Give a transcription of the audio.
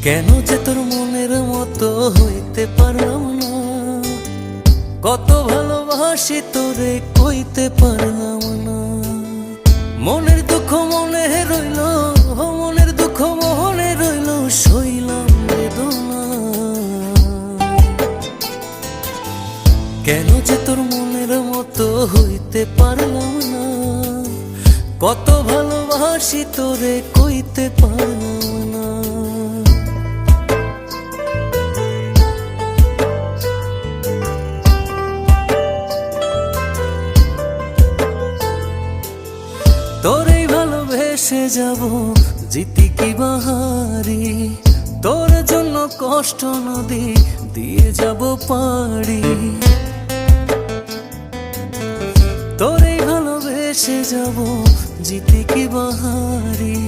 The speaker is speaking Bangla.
কেন যে তোর মনের মতো হইতে পারলাম না, কত ভালোবাসি তোরে কইতে পারলাম না। মনের দুঃখ মনে রইল, মনের দুঃখ মনে রইল, সইলাম বেদনা। কেন যে তোর মনের মতো হইতে পারলাম না, কত ভালোবাসি তোরে কইতে পারলাম না। তোরে ভালোবেসে যাব জিতি কি বাহারি, তোর জন্য কষ্ট নদী দিয়ে যাব পাড়ি। তোরে ভালোবেসে যাব জিতি কি বাহারি,